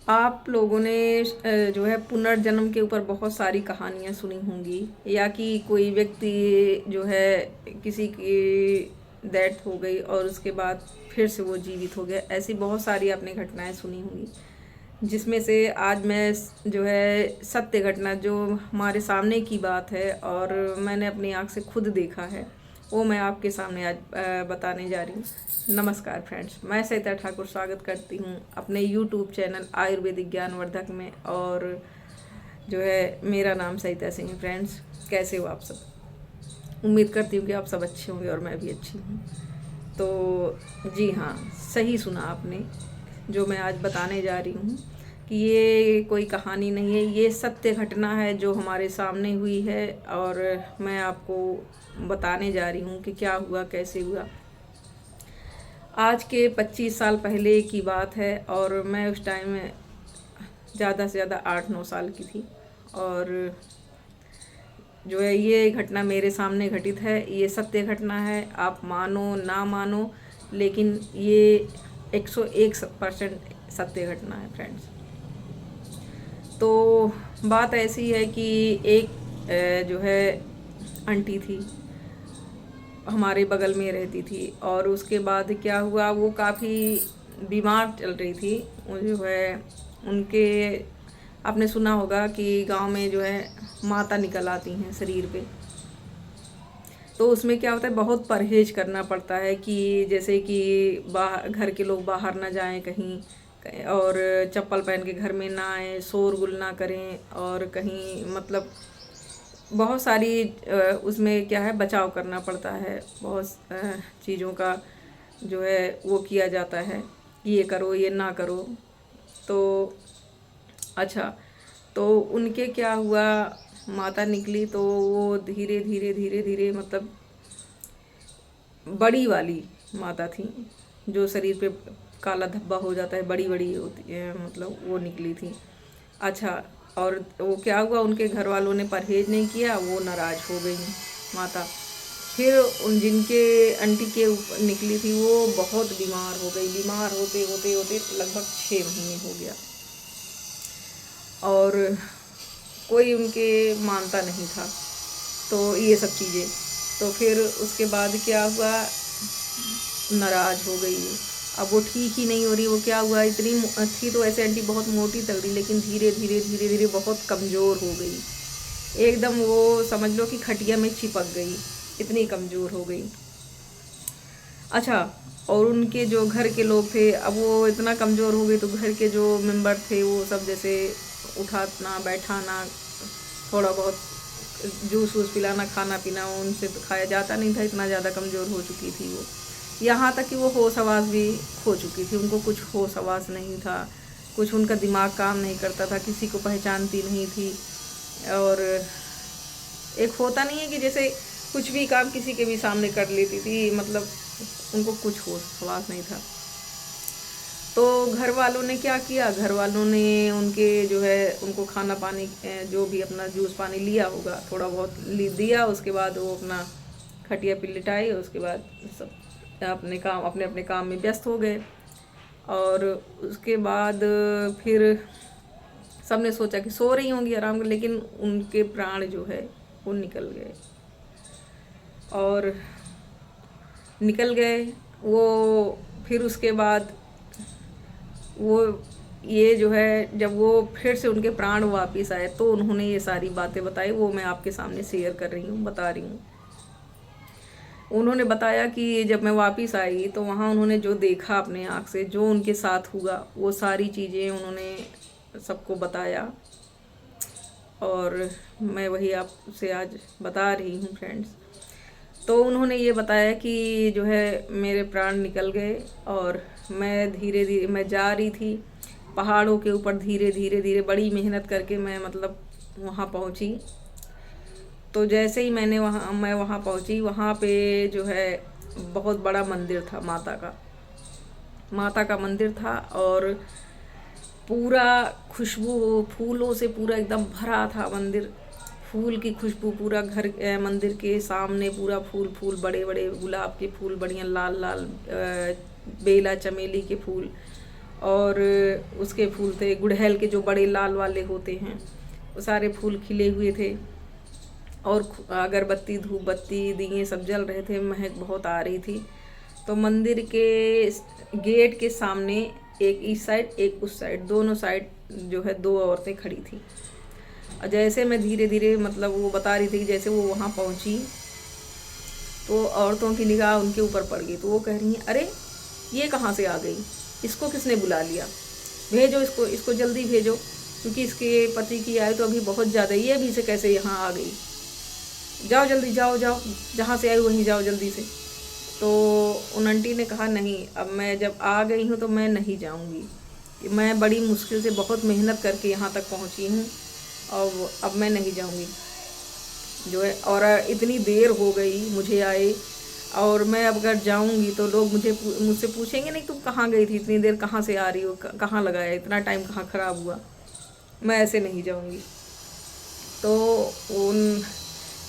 आप लोगों ने जो है पुनर्जन्म के ऊपर बहुत सारी कहानियाँ सुनी होंगी, या कि कोई व्यक्ति जो है किसी की डेथ हो गई और उसके बाद फिर से वो जीवित हो गया। ऐसी बहुत सारी आपने घटनाएं सुनी होंगी, जिसमें से आज मैं जो है सत्य घटना जो हमारे सामने की बात है और मैंने अपनी आँख से खुद देखा है, वो मैं आपके सामने आज बताने जा रही हूँ। नमस्कार फ्रेंड्स, मैं सविता ठाकुर स्वागत करती हूँ अपने यूट्यूब चैनल आयुर्वेदिक ज्ञानवर्धक में। और जो है मेरा नाम सविता सिंह है। फ्रेंड्स, कैसे हो आप सब? उम्मीद करती हूँ कि आप सब अच्छे होंगे और मैं भी अच्छी हूँ। तो जी हाँ, सही सुना आपने। जो मैं आज बताने जा रही हूँ कि ये कोई कहानी नहीं है, ये सत्य घटना है जो हमारे सामने हुई है और मैं आपको बताने जा रही हूँ कि क्या हुआ, कैसे हुआ। आज के 25 साल पहले की बात है और मैं उस टाइम में ज़्यादा से ज़्यादा 8-9 साल की थी। और जो है ये घटना मेरे सामने घटित है, ये सत्य घटना है। आप मानो ना मानो, लेकिन ये 101% सत्य घटना है फ्रेंड्स। तो बात ऐसी है कि एक जो है आंटी थी, हमारे बगल में रहती थी। और उसके बाद क्या हुआ, वो काफ़ी बीमार चल रही थी। वो जो है उनके, आपने सुना होगा कि गांव में जो है माता निकल आती हैं शरीर पे। तो उसमें क्या होता है, बहुत परहेज करना पड़ता है कि जैसे कि बाहर, घर के लोग बाहर ना जाएं कहीं, और चप्पल पहन के घर में ना आए, शोरगुल ना करें, और कहीं मतलब बहुत सारी उसमें क्या है, बचाव करना पड़ता है। बहुत चीज़ों का जो है वो किया जाता है कि ये करो, ये ना करो। तो अच्छा, तो उनके क्या हुआ, माता निकली तो वो धीरे धीरे धीरे धीरे मतलब बड़ी वाली माता थी, जो शरीर पे काला धब्बा हो जाता है, बड़ी बड़ी होती है, मतलब वो निकली थी। अच्छा, और वो क्या हुआ, उनके घर वालों ने परहेज नहीं किया, वो नाराज़ हो गई माता। फिर उन जिनके आंटी के ऊपर निकली थी वो बहुत बीमार हो गई। बीमार होते होते होते लगभग 6 महीने हो गया और कोई उनके मानता नहीं था। तो ये सब चीज़ें, तो फिर उसके बाद क्या हुआ, नाराज़ हो गई। अब वो ठीक ही नहीं हो रही। वो क्या हुआ, इतनी थी तो ऐसे आंटी बहुत मोटी तगड़ी, लेकिन धीरे धीरे धीरे धीरे बहुत कमज़ोर हो गई। एकदम वो समझ लो कि खटिया में चिपक गई, इतनी कमज़ोर हो गई। अच्छा, और उनके जो घर के लोग थे, अब वो इतना कमज़ोर हो गई तो घर के जो मेंबर थे वो सब जैसे उठाना बैठाना, थोड़ा बहुत जूस वूस पिलाना, खाना पीना उनसे तो खाया जाता नहीं था, इतना ज़्यादा कमज़ोर हो चुकी थी वो। यहाँ तक कि वो होश आवास भी खो चुकी थी, उनको कुछ होश आवास नहीं था, कुछ उनका दिमाग काम नहीं करता था, किसी को पहचानती नहीं थी। और एक होता नहीं है कि जैसे कुछ भी काम किसी के भी सामने कर लेती थी, मतलब उनको कुछ होश हवास नहीं था। तो घर वालों ने क्या किया, घर वालों ने उनके जो है उनको खाना पानी जो भी अपना जूस पानी लिया होगा थोड़ा बहुत दिया। उसके बाद वो अपना खटिया पे लिटाई, उसके बाद सब अपने अपने काम में व्यस्त हो गए। और उसके बाद फिर सबने सोचा कि सो रही होंगी आराम कर, लेकिन उनके प्राण जो है वो निकल गए। और निकल गए वो, फिर उसके बाद वो ये जो है जब वो फिर से उनके प्राण वापस आए तो उन्होंने ये सारी बातें बताई, वो मैं आपके सामने शेयर कर रही हूँ, बता रही हूँ। उन्होंने बताया कि जब मैं वापस आई तो वहाँ उन्होंने जो देखा अपने आँख से, जो उनके साथ हुआ, वो सारी चीज़ें उन्होंने सबको बताया। और मैं वही आपसे आज बता रही हूँ फ्रेंड्स। तो उन्होंने ये बताया कि जो है मेरे प्राण निकल गए और मैं धीरे धीरे मैं जा रही थी पहाड़ों के ऊपर, धीरे धीरे धीरे बड़ी मेहनत करके मैं मतलब वहाँ पहुँची। तो जैसे ही मैं वहाँ पहुँची, वहाँ पे जो है बहुत बड़ा मंदिर था, माता का मंदिर था। और पूरा खुशबू फूलों से पूरा एकदम भरा था मंदिर, फूल की खुशबू पूरा घर मंदिर के सामने पूरा फूल फूल, बड़े बड़े गुलाब के फूल, बढ़िया लाल लाल बेला चमेली के फूल, और उसके फूल थे गुड़हल के, जो बड़े लाल वाले होते हैं, वो सारे फूल खिले हुए थे। और अगरबत्ती धूप बत्ती दिए सब जल रहे थे, महक बहुत आ रही थी। तो मंदिर के गेट के सामने एक इस साइड एक उस साइड, दोनों साइड जो है दो औरतें खड़ी थी। और जैसे मैं धीरे धीरे, मतलब वो बता रही थी कि जैसे वो वहाँ पहुँची तो औरतों की निगाह उनके ऊपर पड़ गई। तो वो कह रही हैं, अरे ये कहाँ से आ गई, इसको किसने बुला लिया, भेजो इसको, इसको जल्दी भेजो, क्योंकि इसके पति की आयु तो अभी बहुत ज़्यादा, ये अभी से कैसे यहाँ आ गई, जाओ जल्दी, जाओ जाओ, जहाँ से आई वहीं जाओ जल्दी से। तो उन आंटी ने कहा, नहीं, अब मैं जब आ गई हूँ तो मैं नहीं जाऊँगी, मैं बड़ी मुश्किल से बहुत मेहनत करके यहाँ तक पहुँची हूँ और अब मैं नहीं जाऊँगी जो है। और इतनी देर हो गई मुझे आए, और मैं अब अगर जाऊँगी तो लोग मुझसे पूछेंगे, नहीं तुम कहाँ गई थी, इतनी देर कहाँ से आ रही हो, कहाँ लगाया, इतना टाइम कहाँ ख़राब हुआ, मैं ऐसे नहीं जाऊँगी। तो उन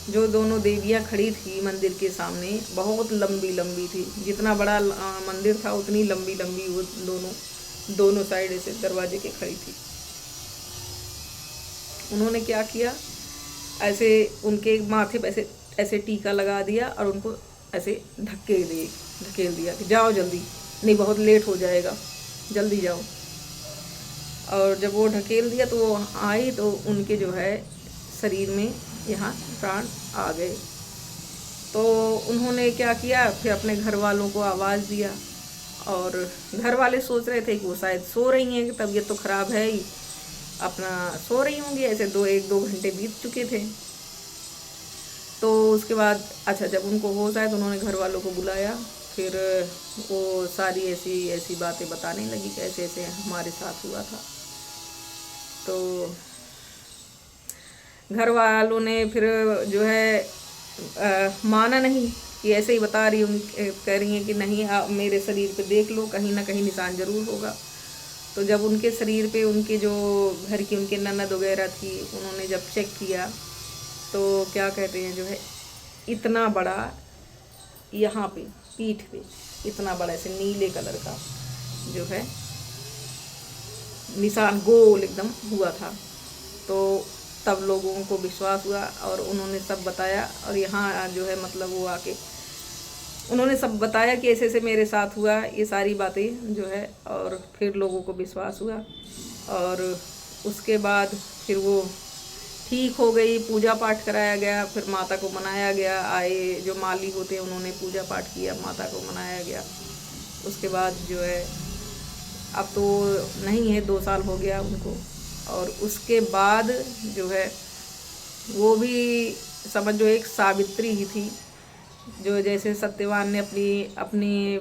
जो दोनों देवियाँ खड़ी थी मंदिर के सामने, बहुत लंबी लंबी थी, जितना बड़ा मंदिर था उतनी लंबी लंबी वो दोनों साइड ऐसे दरवाजे के खड़ी थी। उन्होंने क्या किया, ऐसे उनके माथे पे ऐसे ऐसे टीका लगा दिया और उनको ऐसे ढकेल दिया कि जाओ जल्दी, नहीं बहुत लेट हो जाएगा, जल्दी जाओ। और जब वो ढकेल दिया तो वो आई तो उनके जो है शरीर में यहाँ प्राण आ गए। तो उन्होंने क्या किया, फिर अपने घर वालों को आवाज़ दिया, और घर वाले सोच रहे थे कि वो शायद सो रही हैं, तबीयत तो ख़राब है ही, अपना सो रही होंगी, ऐसे एक दो घंटे बीत चुके थे। तो उसके बाद अच्छा, जब उनको होश आया तो उन्होंने घर वालों को बुलाया, फिर वो सारी ऐसी ऐसी बातें बताने लगी कि ऐसे ऐसे हमारे साथ हुआ था। तो घर वालों ने फिर जो है माना नहीं, कि ऐसे ही बता रही हूँ, कह रही हैं कि नहीं, आप मेरे शरीर पे देख लो, कहीं ना कहीं निशान ज़रूर होगा। तो जब उनके शरीर पे उनके जो घर की उनके ननद वगैरह थी, उन्होंने जब चेक किया तो क्या कहते हैं, जो है इतना बड़ा यहाँ पे पीठ पे इतना बड़ा ऐसे नीले कलर का जो है निशान गोल एकदम हुआ था। तो तब लोगों को विश्वास हुआ और उन्होंने सब बताया, और यहाँ जो है मतलब वो आके उन्होंने सब बताया कि ऐसे ऐसे मेरे साथ हुआ, ये सारी बातें जो है, और फिर लोगों को विश्वास हुआ। और उसके बाद फिर वो ठीक हो गई, पूजा पाठ कराया गया, फिर माता को मनाया गया, आए जो माली होते हैं उन्होंने पूजा पाठ किया, माता को मनाया गया। उसके बाद जो है अब तो नहीं है, 2 साल हो गया उनको। और उसके बाद जो है वो भी समझो एक सावित्री ही थी, जो जैसे सत्यवान ने अपनी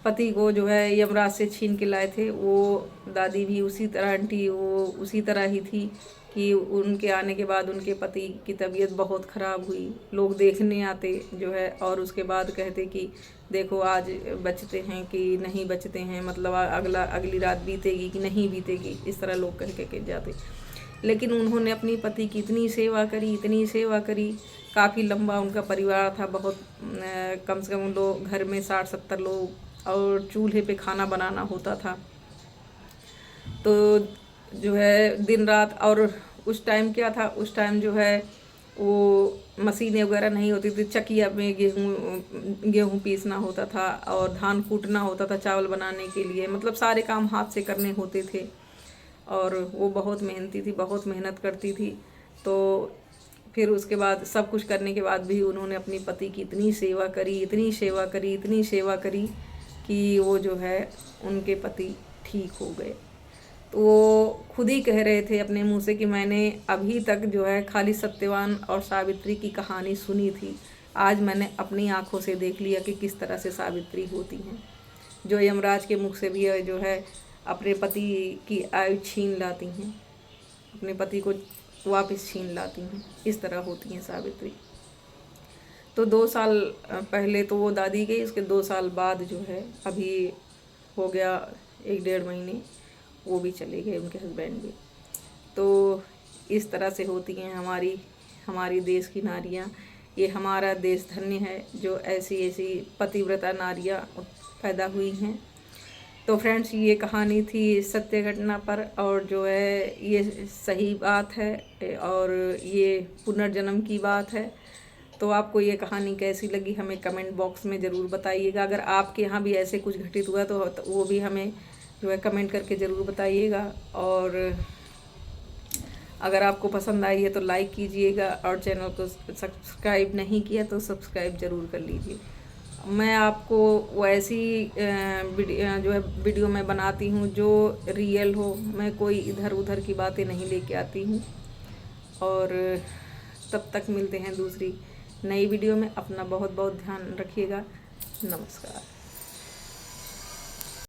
पति को जो है यमराज से छीन के लाए थे, वो दादी भी उसी तरह, आंटी वो उसी तरह ही थी कि उनके आने के बाद उनके पति की तबीयत बहुत ख़राब हुई। लोग देखने आते जो है, और उसके बाद कहते कि देखो आज बचते हैं कि नहीं बचते हैं, मतलब अगली रात बीतेगी कि नहीं बीतेगी, इस तरह लोग कह के जाते। लेकिन उन्होंने अपनी पति की इतनी सेवा करी, इतनी सेवा करी। काफ़ी लंबा उनका परिवार था, बहुत कम से कम लोग घर में 60-70 लोग, और चूल्हे पे खाना बनाना होता था। तो जो है दिन रात, और उस टाइम क्या था, उस टाइम जो है वो मशीनें वगैरह नहीं होती थी, चकिया में गेहूँ पीसना होता था और धान कूटना होता था चावल बनाने के लिए, मतलब सारे काम हाथ से करने होते थे। और वो बहुत मेहनती थी, बहुत मेहनत करती थी। तो फिर उसके बाद सब कुछ करने के बाद भी उन्होंने अपनी पति की इतनी सेवा करी, इतनी सेवा करी, इतनी सेवा करी कि वो जो है उनके पति ठीक हो गए। तो वो खुद ही कह रहे थे अपने मुंह से कि मैंने अभी तक जो है खाली सत्यवान और सावित्री की कहानी सुनी थी, आज मैंने अपनी आंखों से देख लिया कि किस तरह से सावित्री होती हैं, जो यमराज के मुख से भी जो है अपने पति की आयु छीन लाती हैं, अपने पति को वापस छीन लाती हैं, इस तरह होती हैं सावित्री। तो 2 साल पहले तो वो दादी गई, उसके 2 साल बाद जो है अभी हो गया 1-1.5 महीने, वो भी चले गए, उनके हस्बैंड भी। तो इस तरह से होती हैं हमारी देश की नारियां। ये हमारा देश धन्य है जो ऐसी ऐसी पतिव्रता नारियां पैदा हुई हैं। तो फ्रेंड्स, ये कहानी थी सत्य घटना पर, और जो है ये सही बात है और ये पुनर्जन्म की बात है। तो आपको ये कहानी कैसी लगी हमें कमेंट बॉक्स में ज़रूर बताइएगा। अगर आपके यहाँ भी ऐसे कुछ घटित हुआ तो वो भी हमें जो है कमेंट करके ज़रूर बताइएगा। और अगर आपको पसंद आई है तो लाइक कीजिएगा, और चैनल को सब्सक्राइब नहीं किया तो सब्सक्राइब ज़रूर कर लीजिए। मैं आपको वैसी जो है वीडियो मैं बनाती हूँ जो रियल हो, मैं कोई इधर उधर की बातें नहीं लेके आती हूँ। और तब तक मिलते हैं दूसरी नई वीडियो में। अपना बहुत बहुत ध्यान रखिएगा। नमस्कार।